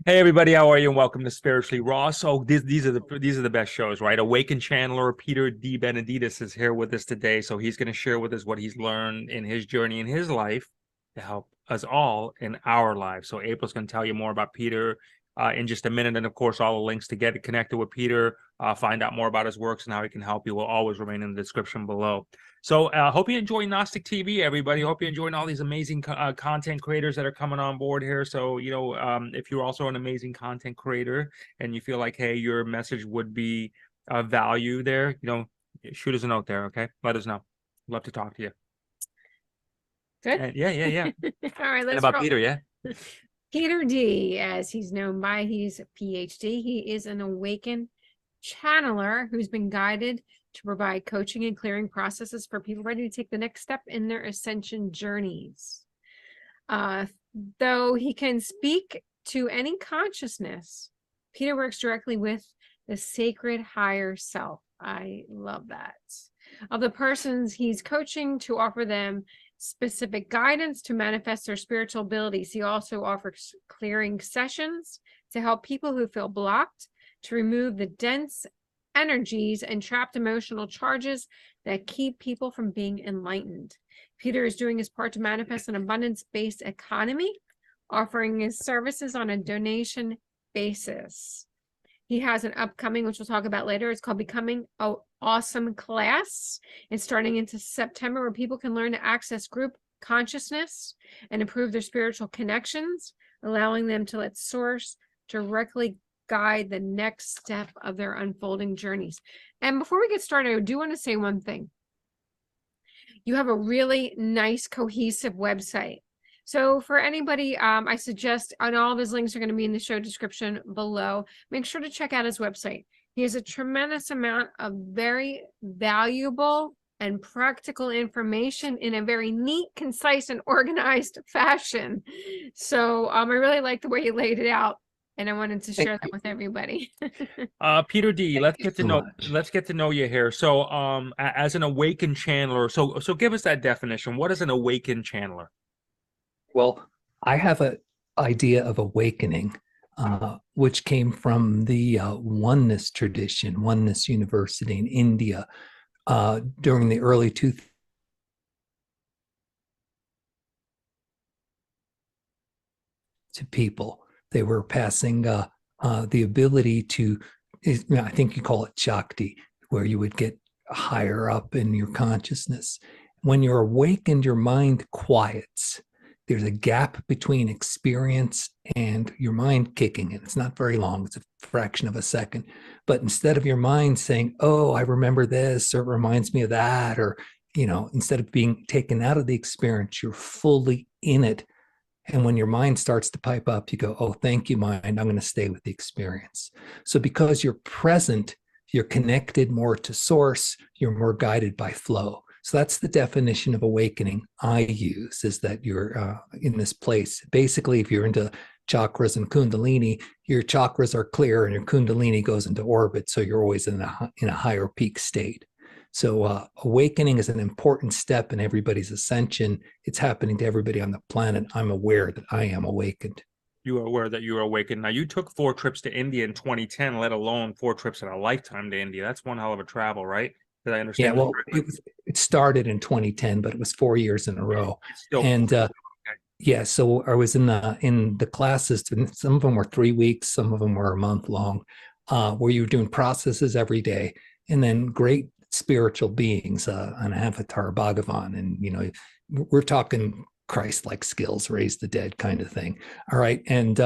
Hey everybody, how are you? And welcome to Spiritually Raw. So these are the best shows, right? Awakened Channeler Peter DeBenedittis is here with us today. So he's going to share with us what he's learned in his journey in his life to help us all in our lives. So April's going to tell you more about Peter in just a minute, and of course, all the links to get connected with Peter, find out more about his works and how he can help you will always remain in the description below. So hope you enjoy Gnostic TV, everybody. Hope you're enjoying all these amazing content creators that are coming on board here. So, if you're also an amazing content creator and you feel like, hey, your message would be value there, shoot us a note there, okay? Let us know. Love to talk to you. Good. And yeah. All right, let's and about roll. Peter, yeah. Peter D, as he's known by, he's a PhD. He is an awakened channeler who's been guided to provide coaching and clearing processes for people ready to take the next step in their ascension journeys. Though he can speak to any consciousness, Peter works directly with the sacred higher self. I love that. Of the persons he's coaching to offer them specific guidance to manifest their spiritual abilities. He also offers clearing sessions to help people who feel blocked, to remove the dense energies and trapped emotional charges that keep people from being enlightened. Peter is doing his part to manifest an abundance-based economy, offering his services on a donation basis. He has an upcoming, which we'll talk about later. It's called Becoming an Awesome Class. It's starting into September, where people can learn to access group consciousness and improve their spiritual connections, allowing them to let Source directly guide the next step of their unfolding journeys. And before we get started, I do want to say one thing. You have a really nice, cohesive website. So for anybody, I suggest, and all of his links are going to be in the show description below, make sure to check out his website. He has a tremendous amount of very valuable and practical information in a very neat, concise, and organized fashion. So I really like the way you laid it out, and I wanted to share that with everybody. Peter D, let's get to know you here. So as an awakened channeler, so give us that definition. What is an awakened channeler? Well, I have an idea of awakening, which came from the oneness tradition, Oneness University in India, during the early 2000s. To people, they were passing the ability to, I think you call it Shakti, where you would get higher up in your consciousness. When you're awakened, your mind quiets. There's a gap between experience and your mind kicking in. It's not very long. It's a fraction of a second. But instead of your mind saying, oh, I remember this, or it reminds me of that, or, instead of being taken out of the experience, you're fully in it. And when your mind starts to pipe up, you go, oh, thank you, mind. I'm going to stay with the experience. So because you're present, you're connected more to source, you're more guided by flow. So that's the definition of awakening I use, is that you're in this place. Basically, if you're into chakras and kundalini, your chakras are clear and your kundalini goes into orbit. So you're always in a higher peak state. So awakening is an important step in everybody's ascension. It's happening to everybody on the planet. I'm aware that I am awakened. You are aware that you are awakened. Now, you took 4 trips to India in 2010, let alone 4 trips in a lifetime to India. That's one hell of a travel, right? Did I understand? Yeah, well, it started in 2010, but it was 4 years in a row. And yeah, so I was in the classes. Some of them were 3 weeks, some of them were a month long, where you were doing processes every day, and then great spiritual beings, an avatar, Bhagavan, and we're talking Christ-like skills, raise the dead kind of thing. All right, and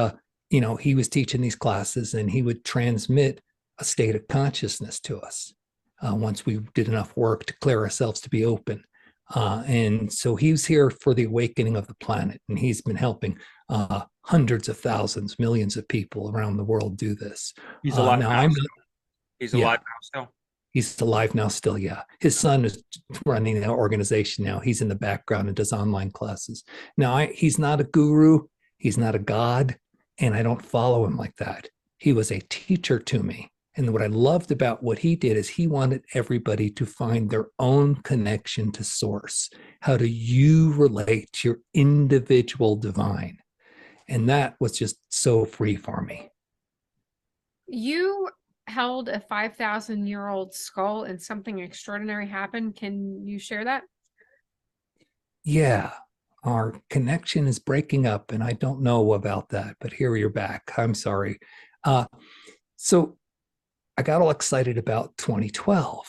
he was teaching these classes, and he would transmit a state of consciousness to us. Once we did enough work to clear ourselves to be open. And so he was here for the awakening of the planet, and he's been helping hundreds of thousands, millions of people around the world do this. He's alive now. He's alive now still. He's alive now still, yeah. His son is running the organization now. He's in the background and does online classes. Now, he's not a guru. He's not a god, and I don't follow him like that. He was a teacher to me. And what I loved about what he did is he wanted everybody to find their own connection to source. How do you relate to your individual divine? And that was just so free for me. You held a 5,000-year-old skull and something extraordinary happened. Can you share that? Yeah, our connection is breaking up, and I don't know about that, but here you're back. I'm sorry. So I got all excited about 2012.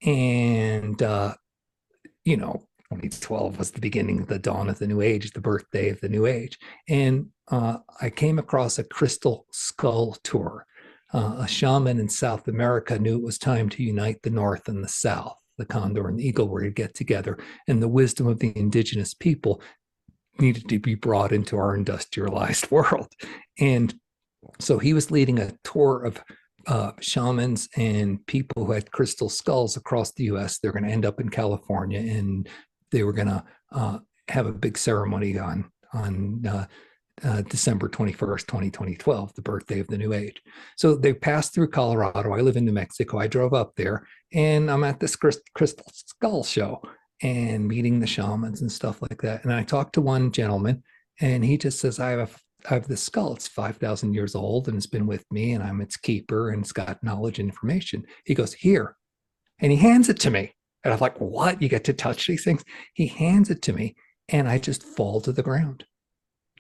And, 2012 was the beginning of the dawn of the new age, the birthday of the new age. And I came across a crystal skull tour. A shaman in South America knew it was time to unite the North and the South. The condor and the eagle were to get together, and the wisdom of the indigenous people needed to be brought into our industrialized world. And so he was leading a tour of shamans and people who had crystal skulls across the US. They're going to end up in California, and they were going to have a big ceremony on December 21st, 2012, the birthday of the new age. So they passed through Colorado. I live in New Mexico. I drove up there, and I'm at this crystal skull show and meeting the shamans and stuff like that. And I talked to one gentleman, and he just says, I have this skull. It's 5,000 years old, and it's been with me, and I'm its keeper, and it's got knowledge and information. He goes, here. And he hands it to me. And I'm like, what? You get to touch these things? He hands it to me, and I just fall to the ground.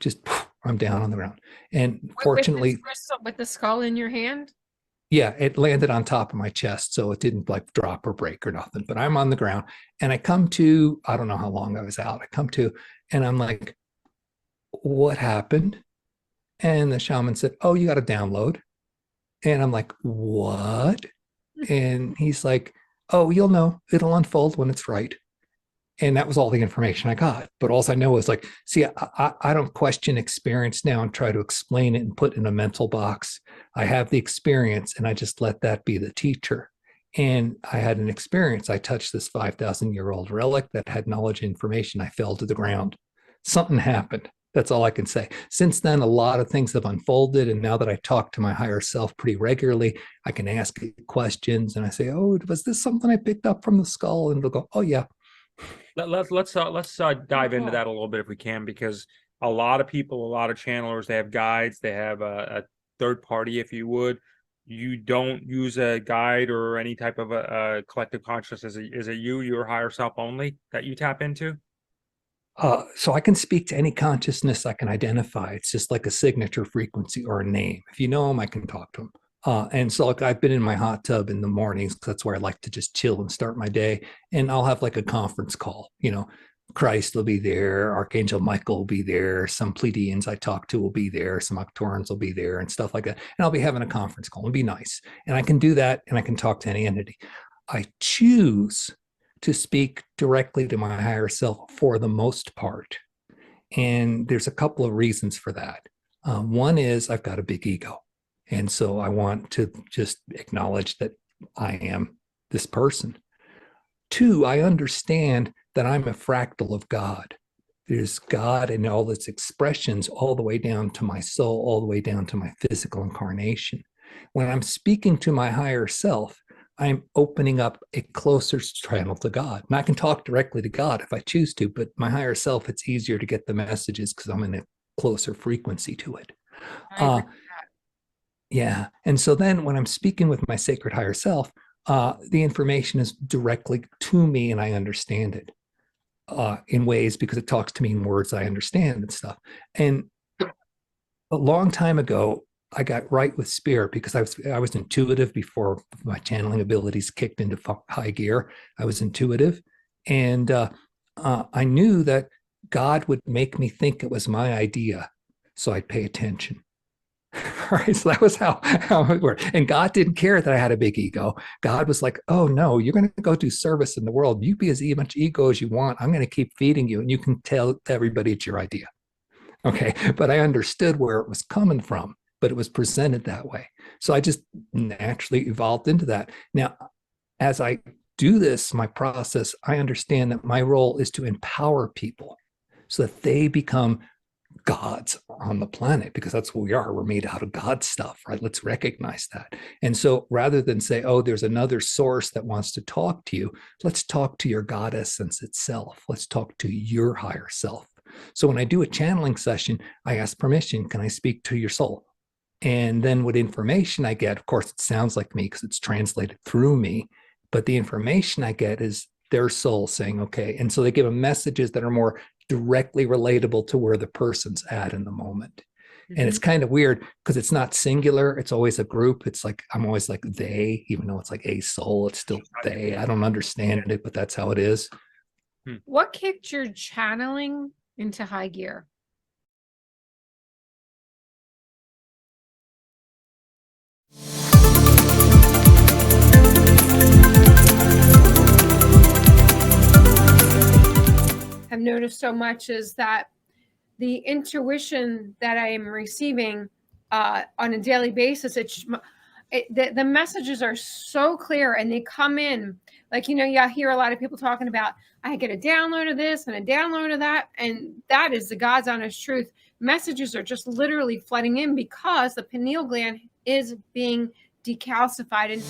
Just, I'm down on the ground. And fortunately, with the skull in your hand? Yeah, it landed on top of my chest, so it didn't like drop or break or nothing. But I'm on the ground, and I come to, I don't know how long I was out. I come to, and I'm like, what happened? And the shaman said, oh, you got to download. And I'm like, what? And he's like, oh, you'll know. It'll unfold when it's right. And that was all the information I got. But all I know is like, see, I don't question experience now and try to explain it and put it in a mental box. I have the experience, and I just let that be the teacher. And I had an experience. I touched this 5,000-year-old relic that had knowledge and information. I fell to the ground. Something happened. That's all I can say. Since then, a lot of things have unfolded. And now that I talk to my higher self pretty regularly, I can ask questions, and I say, oh, was this something I picked up from the skull? And they'll go, oh, yeah. Let's dive into that a little bit if we can, because a lot of people, a lot of channelers, they have guides, they have a third party, if you would. You don't use a guide or any type of a collective consciousness. Is it you, your higher self only, that you tap into? So I can speak to any consciousness I can identify. It's just like a signature frequency or a name. If you know them, I can talk to them. And so like I've been in my hot tub in the mornings, because that's where I like to just chill and start my day. And I'll have like a conference call, Christ will be there, Archangel Michael will be there, some Pleiadians I talk to will be there, some Octorans will be there and stuff like that. And I'll be having a conference call and be nice. And I can do that, and I can talk to any entity. I choose to speak directly to my higher self for the most part. And there's a couple of reasons for that. One is I've got a big ego. And so I want to just acknowledge that I am this person. Two, I understand that I'm a fractal of God. There's God in all its expressions, all the way down to my soul, all the way down to my physical incarnation. When I'm speaking to my higher self, I'm opening up a closer channel to God. And I can talk directly to God if I choose to, but my higher self, it's easier to get the messages because I'm in a closer frequency to it. Yeah. And so then when I'm speaking with my sacred higher self, the information is directly to me, and I understand it in ways because it talks to me in words I understand and stuff. And a long time ago, I got right with spirit because I was intuitive before my channeling abilities kicked into high gear. I was intuitive, and I knew that God would make me think it was my idea, so I'd pay attention. All right, so that was how it worked. And God didn't care that I had a big ego. God was like, oh, no, you're going to go do service in the world. You be as much ego as you want. I'm going to keep feeding you, and you can tell everybody it's your idea. Okay, but I understood where it was coming from, but it was presented that way. So I just naturally evolved into that. Now, as I do this, my process, I understand that my role is to empower people so that they become gods on the planet, because that's what we are. We're made out of God stuff, right? Let's recognize that. And so rather than say, oh, there's another source that wants to talk to you, let's talk to your God essence itself. Let's talk to your higher self. So when I do a channeling session, I ask permission, can I speak to your soul? And then what information I get, of course, it sounds like me because it's translated through me, but the information I get is their soul saying, okay. And so they give them messages that are more directly relatable to where the person's at in the moment. Mm-hmm. And it's kind of weird because it's not singular. It's always a group. It's like, I'm always like they, even though it's like a soul, it's still they. I don't understand it, but that's how it is. What kicked your channeling into high gear? I've noticed so much is that the intuition that I am receiving on a daily basis, the messages are so clear and they come in like, you hear a lot of people talking about, I get a download of this and a download of that. And that is the God's honest truth. Messages are just literally flooding in because the pineal gland is being decalcified. And